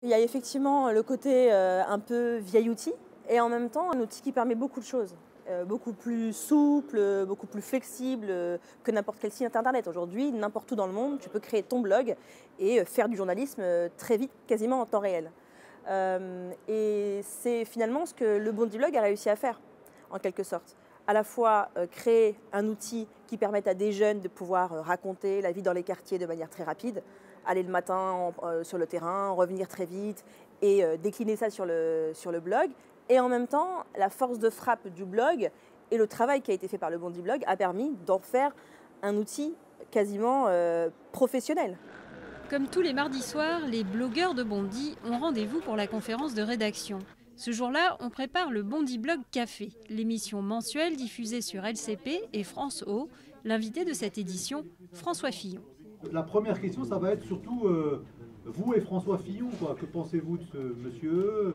Il y a effectivement le côté un peu vieil outil et en même temps un outil qui permet beaucoup de choses. Beaucoup plus souple, beaucoup plus flexible que n'importe quel site internet. Aujourd'hui, n'importe où dans le monde, tu peux créer ton blog et faire du journalisme très vite, quasiment en temps réel. Et c'est finalement ce que le Bondiblog a réussi à faire, en quelque sorte. À la fois créer un outil qui permette à des jeunes de pouvoir raconter la vie dans les quartiers de manière très rapide, aller le matin sur le terrain, revenir très vite et décliner ça sur le blog. Et en même temps, la force de frappe du blog et le travail qui a été fait par le Bondiblog a permis d'en faire un outil quasiment professionnel. Comme tous les mardis soirs, les blogueurs de Bondy ont rendez-vous pour la conférence de rédaction. Ce jour-là, on prépare le Bondiblog Café, l'émission mensuelle diffusée sur LCP et France O. L'invité de cette édition, François Fillon. La première question, ça va être surtout vous et François Fillon, quoi. Que pensez-vous de ce monsieur ?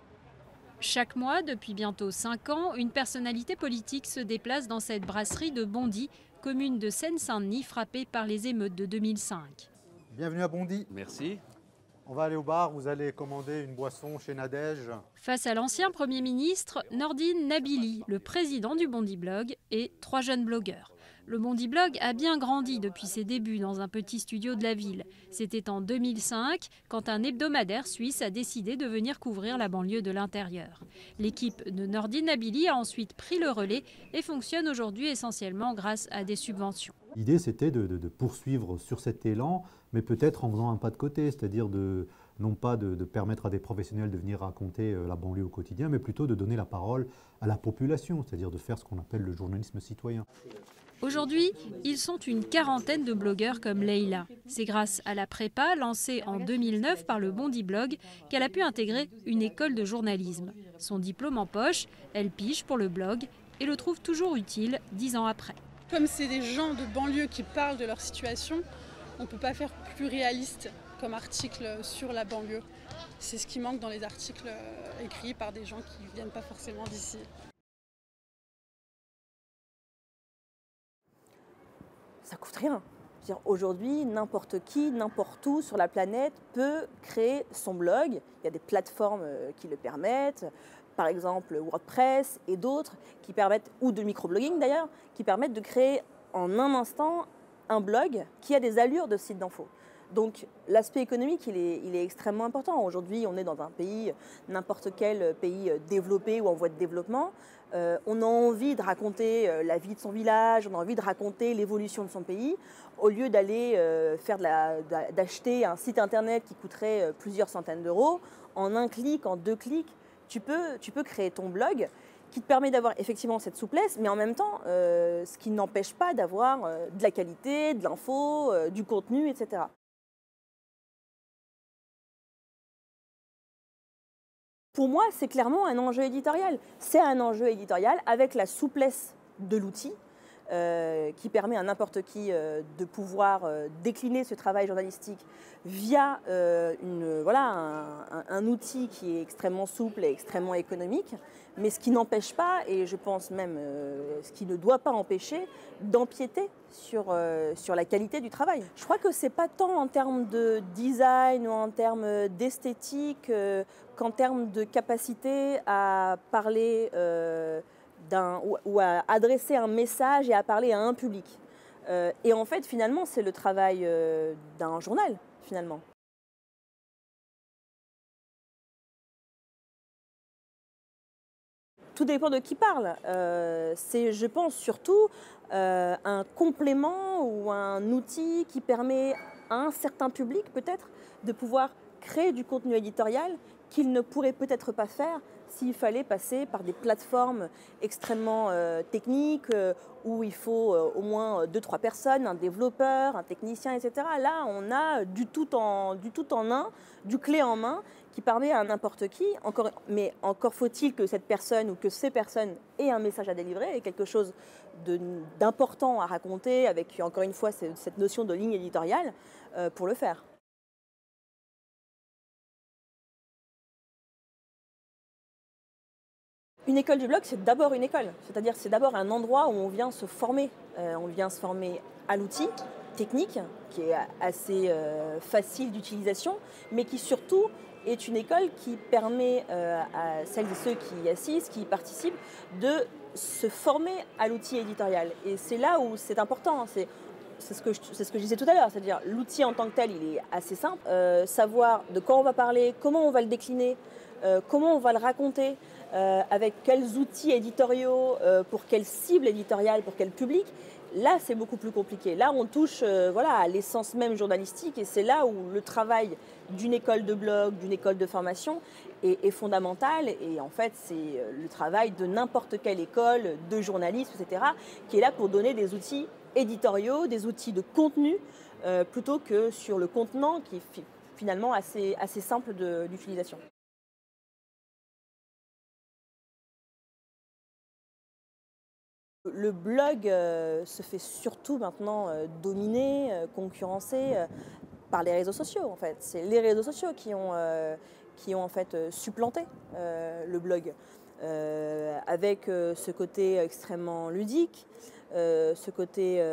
Chaque mois, depuis bientôt 5 ans, une personnalité politique se déplace dans cette brasserie de Bondy, commune de Seine-Saint-Denis frappée par les émeutes de 2005. Bienvenue à Bondy. Merci. On va aller au bar, vous allez commander une boisson chez Nadège. Face à l'ancien Premier ministre, Nordine Nabili, le président du Bondiblog, et 3 jeunes blogueurs. Le Bondiblog a bien grandi depuis ses débuts dans un petit studio de la ville. C'était en 2005, quand un hebdomadaire suisse a décidé de venir couvrir la banlieue de l'intérieur. L'équipe de Nordine Nabili a ensuite pris le relais et fonctionne aujourd'hui essentiellement grâce à des subventions. L'idée, c'était de poursuivre sur cet élan, mais peut-être en faisant un pas de côté, c'est-à-dire non pas de permettre à des professionnels de venir raconter la banlieue au quotidien, mais plutôt de donner la parole à la population, c'est-à-dire de faire ce qu'on appelle le journalisme citoyen. Aujourd'hui, ils sont une quarantaine de blogueurs comme Leïla. C'est grâce à la prépa lancée en 2009 par le Bondiblog qu'elle a pu intégrer une école de journalisme. Son diplôme en poche, elle pige pour le blog et le trouve toujours utile 10 ans après. Comme c'est des gens de banlieue qui parlent de leur situation, on ne peut pas faire plus réaliste comme article sur la banlieue. C'est ce qui manque dans les articles écrits par des gens qui ne viennent pas forcément d'ici. Ça coûte rien. Aujourd'hui, n'importe qui, n'importe où sur la planète peut créer son blog. Il y a des plateformes qui le permettent, par exemple WordPress et d'autres qui permettent, ou de microblogging d'ailleurs, qui permettent de créer en un instant un blog qui a des allures de site d'info. Donc l'aspect économique, il est extrêmement important. Aujourd'hui, on est dans un pays, n'importe quel pays développé ou en voie de développement. On a envie de raconter la vie de son village, on a envie de raconter l'évolution de son pays, au lieu d'aller d'acheter un site internet qui coûterait plusieurs centaines d'euros. En un clic, en 2 clics, tu peux créer ton blog qui te permet d'avoir effectivement cette souplesse, mais en même temps, ce qui n'empêche pas d'avoir de la qualité, de l'info, du contenu, etc. Pour moi, c'est clairement un enjeu éditorial. C'est un enjeu éditorial avec la souplesse de l'outil qui permet à n'importe qui de pouvoir décliner ce travail journalistique via un outil qui est extrêmement souple et extrêmement économique, mais ce qui n'empêche pas, et je pense même ce qui ne doit pas empêcher, d'empiéter sur la qualité du travail. Je crois que c'est pas tant en termes de design ou en termes d'esthétique qu'en termes de capacité à parler ou à adresser un message et à parler à un public. Et en fait, finalement, c'est le travail d'un journal, finalement. Tout dépend de qui parle. C'est, je pense, surtout un complément ou un outil qui permet à un certain public, peut-être, de pouvoir créer du contenu éditorial qu'il ne pourrait peut-être pas faire s'il fallait passer par des plateformes extrêmement techniques où il faut au moins 2-3 personnes, un développeur, un technicien, etc. Là, on a du tout en un, du clé en main qui permet à n'importe qui, mais encore faut-il que cette personne ou que ces personnes aient un message à délivrer et quelque chose d'important à raconter avec, encore une fois, cette notion de ligne éditoriale pour le faire. Une école du blog, c'est d'abord une école, c'est-à-dire c'est d'abord un endroit où on vient se former. On vient se former à l'outil technique, qui est assez facile d'utilisation, mais qui surtout est une école qui permet à celles et ceux qui y assistent, qui y participent, de se former à l'outil éditorial. Et c'est là où c'est important. C'est ce que je disais tout à l'heure, c'est-à-dire l'outil en tant que tel, il est assez simple. Savoir de quoi on va parler, comment on va le décliner, comment on va le raconter, avec quels outils éditoriaux, pour quelle cible éditoriale, pour quel public. Là, c'est beaucoup plus compliqué. Là, on touche voilà, à l'essence même journalistique et c'est là où le travail d'une école de blog, d'une école de formation est fondamental. Et en fait, c'est le travail de n'importe quelle école de journalisme, etc., qui est là pour donner des outils éditoriaux, des outils de contenu, plutôt que sur le contenant qui est finalement assez simple d'utilisation. Le blog se fait surtout maintenant dominer, concurrencer par les réseaux sociaux en fait. C'est les réseaux sociaux qui ont en fait supplanté le blog, avec ce côté extrêmement ludique, ce côté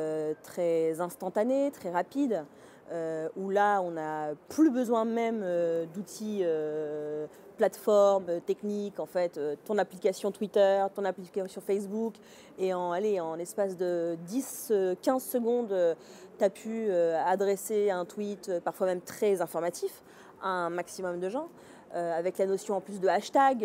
très instantané, très rapide, où là on n'a plus besoin même d'outils plateformes techniques, en fait, ton application Twitter, ton application Facebook, et en l'espace de 10-15 secondes, tu as pu adresser un tweet, parfois même très informatif, à un maximum de gens, avec la notion en plus de hashtag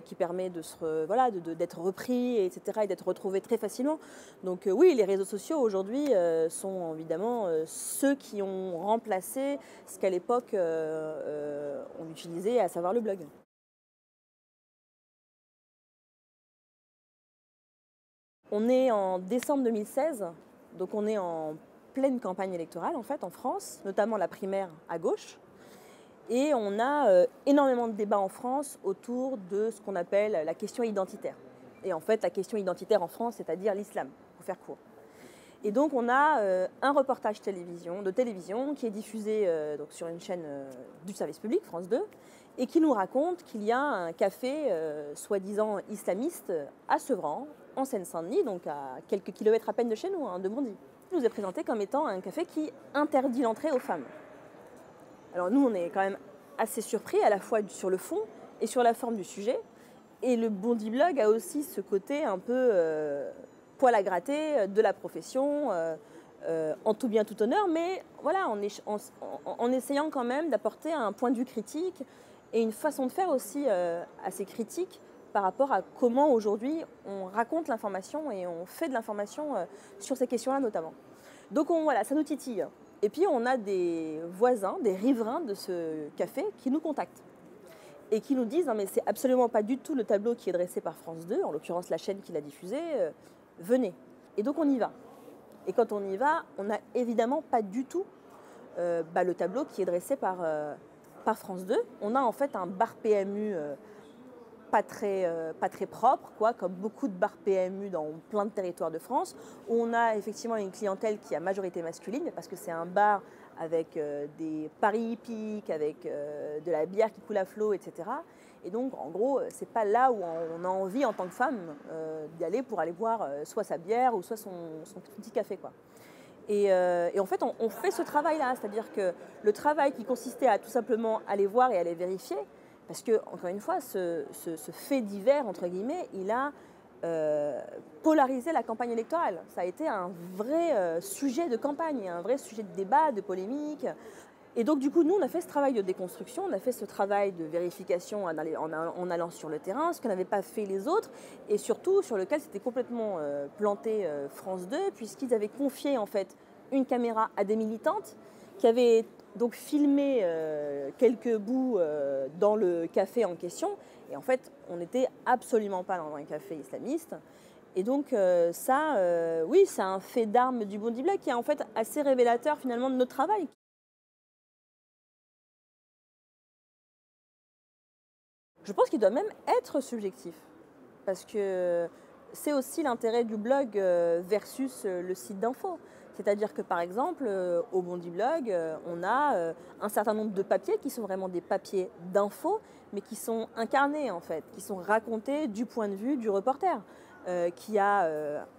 qui permet d'être repris, etc., et d'être retrouvé très facilement. Donc oui, les réseaux sociaux aujourd'hui sont évidemment ceux qui ont remplacé ce qu'à l'époque on utilisait, à savoir le blog. On est en décembre 2016, donc on est en pleine campagne électorale en fait en France, notamment la primaire à gauche. Et on a énormément de débats en France autour de ce qu'on appelle la question identitaire. Et en fait, la question identitaire en France, c'est-à-dire l'islam, pour faire court. Et donc, on a un reportage de télévision qui est diffusé donc sur une chaîne du service public, France 2, et qui nous raconte qu'il y a un café soi-disant islamiste à Sevran, en Seine-Saint-Denis, donc à quelques kilomètres à peine de chez nous, de Bondy. Il nous est présenté comme étant un café qui interdit l'entrée aux femmes. Alors nous, on est quand même assez surpris à la fois sur le fond et sur la forme du sujet. Et le Bondy Blog a aussi ce côté un peu poil à gratter de la profession, en tout bien tout honneur, mais voilà, en essayant quand même d'apporter un point de vue critique et une façon de faire aussi assez critique par rapport à comment aujourd'hui on raconte l'information et on fait de l'information sur ces questions-là notamment. Donc voilà, ça nous titille. Et puis on a des voisins, des riverains de ce café qui nous contactent et qui nous disent « Non mais c'est absolument pas du tout le tableau qui est dressé par France 2, en l'occurrence la chaîne qui l'a diffusé, venez ». Et donc on y va. Et quand on y va, on n'a évidemment pas du tout le tableau qui est dressé par France 2. On a en fait un bar PMU pas très propre, quoi, comme beaucoup de bars PMU dans plein de territoires de France, où on a effectivement une clientèle qui a majorité masculine, parce que c'est un bar avec des paris hippiques, avec de la bière qui coule à flot, etc. Et donc, en gros, c'est pas là où on a envie, en tant que femme, d'y aller pour aller boire soit sa bière ou soit son petit café, quoi. Et en fait, on fait ce travail-là, c'est-à-dire que le travail qui consistait à tout simplement aller voir et aller vérifier, parce que, encore une fois, ce fait divers, entre guillemets, il a polarisé la campagne électorale. Ça a été un vrai sujet de campagne, un vrai sujet de débat, de polémique. Et donc, du coup, nous, on a fait ce travail de déconstruction, on a fait ce travail de vérification en allant sur le terrain, ce que n'avaient pas fait les autres, et surtout sur lequel s'était complètement planté France 2, puisqu'ils avaient confié, en fait, une caméra à des militantes qui avaient donc filmé quelques bouts dans le café en question. Et en fait, on n'était absolument pas dans un café islamiste. Et donc oui, c'est un fait d'armes du Bondy Blog qui est en fait assez révélateur finalement de notre travail. Je pense qu'il doit même être subjectif, parce que c'est aussi l'intérêt du blog versus le site d'info. C'est-à-dire que par exemple, au Bondy Blog, on a un certain nombre de papiers qui sont vraiment des papiers d'info, mais qui sont incarnés en fait, qui sont racontés du point de vue du reporter. qui a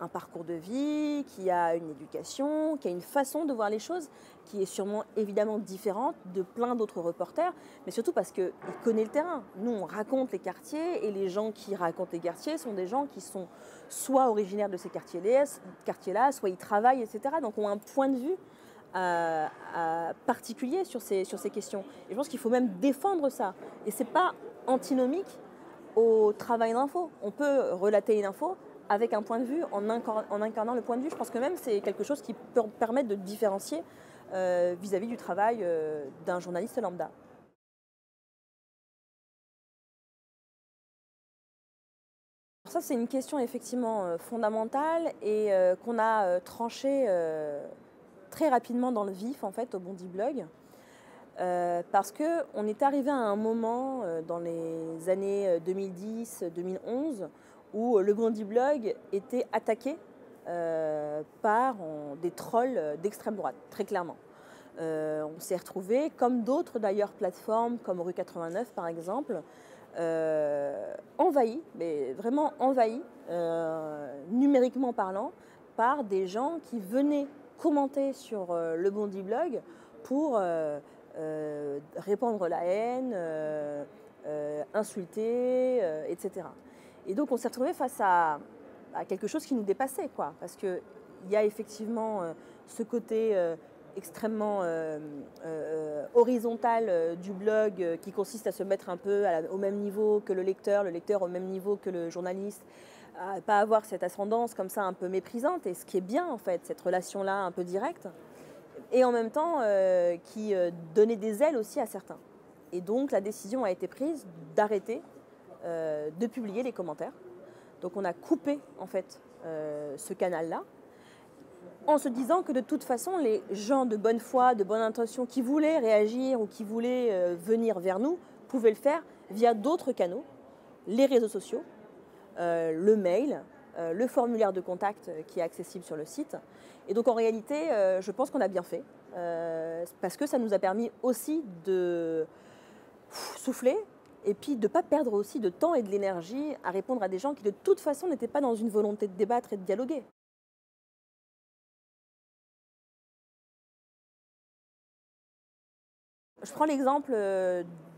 un parcours de vie, qui a une éducation, qui a une façon de voir les choses qui est sûrement évidemment différente de plein d'autres reporters, mais surtout parce qu'il connaît le terrain. Nous, on raconte les quartiers et les gens qui racontent les quartiers sont des gens qui sont soit originaires de ces quartiers-là, soit ils travaillent, etc. Donc ont un point de vue particulier sur ces questions. Et je pense qu'il faut même défendre ça. Et ce n'est pas antinomique au travail d'info. On peut relater une info avec un point de vue, en incarnant le point de vue. Je pense que même c'est quelque chose qui peut permettre de différencier vis-à-vis du travail d'un journaliste lambda. Ça, c'est une question effectivement fondamentale et qu'on a tranchée très rapidement dans le vif en fait au Bondy Blog. Parce qu'on est arrivé à un moment dans les années 2010-2011 où le Bondy Blog était attaqué par des trolls d'extrême droite, très clairement. On s'est retrouvé, comme d'autres d'ailleurs plateformes, comme Rue 89 par exemple, envahi, mais vraiment envahi, numériquement parlant, par des gens qui venaient commenter sur le Bondy Blog pour répandre la haine, insulter, etc. Et donc on s'est retrouvé face à quelque chose qui nous dépassait, quoi, parce qu'il y a effectivement ce côté extrêmement horizontal du blog qui consiste à se mettre un peu au même niveau que le lecteur au même niveau que le journaliste, à ne pas avoir cette ascendance comme ça un peu méprisante, et ce qui est bien en fait, cette relation-là un peu directe, et en même temps qui donnait des ailes aussi à certains. Et donc la décision a été prise d'arrêter de publier les commentaires. Donc on a coupé en fait ce canal-là, en se disant que de toute façon les gens de bonne foi, de bonne intention qui voulaient réagir ou qui voulaient venir vers nous pouvaient le faire via d'autres canaux, les réseaux sociaux, le mail, le formulaire de contact qui est accessible sur le site. Et donc en réalité, je pense qu'on a bien fait, parce que ça nous a permis aussi de souffler et puis de ne pas perdre aussi de temps et de l'énergie à répondre à des gens qui de toute façon n'étaient pas dans une volonté de débattre et de dialoguer. Je prends l'exemple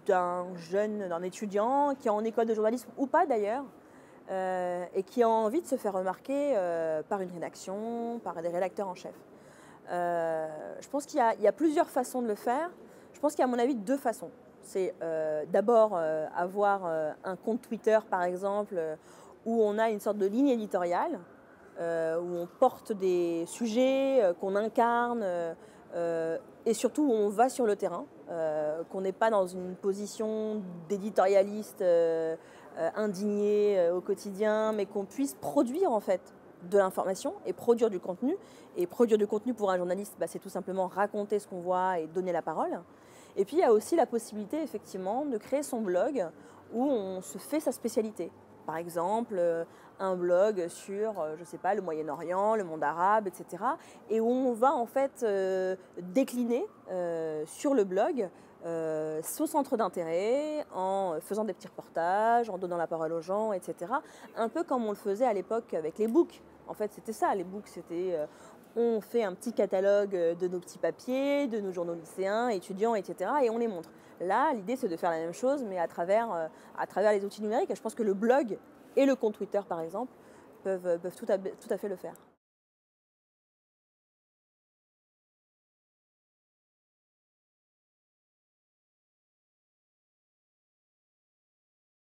d'un étudiant qui est en école de journalisme ou pas d'ailleurs, et qui a envie de se faire remarquer par une rédaction, par des rédacteurs en chef. Je pense qu'il y a plusieurs façons de le faire. Je pense qu'il y a à mon avis deux façons. C'est d'abord avoir un compte Twitter par exemple, où on a une sorte de ligne éditoriale, où on porte des sujets qu'on incarne, et surtout où on va sur le terrain, qu'on n'est pas dans une position d'éditorialiste indigné au quotidien, mais qu'on puisse produire en fait de l'information et produire du contenu. Et produire du contenu pour un journaliste, c'est tout simplement raconter ce qu'on voit et donner la parole. Et puis il y a aussi la possibilité effectivement de créer son blog où on se fait sa spécialité. Par exemple, un blog sur, je sais pas, le Moyen-Orient, le monde arabe, etc. Et où on va en fait décliner sur le blog son centre d'intérêt en faisant des petits reportages, en donnant la parole aux gens, etc. Un peu comme on le faisait à l'époque avec les books. En fait, c'était ça, les books, c'était on fait un petit catalogue de nos petits papiers, de nos journaux lycéens, étudiants, etc. et on les montre. Là, l'idée, c'est de faire la même chose, mais à travers les outils numériques. Et je pense que le blog et le compte Twitter, par exemple, peuvent tout à fait le faire.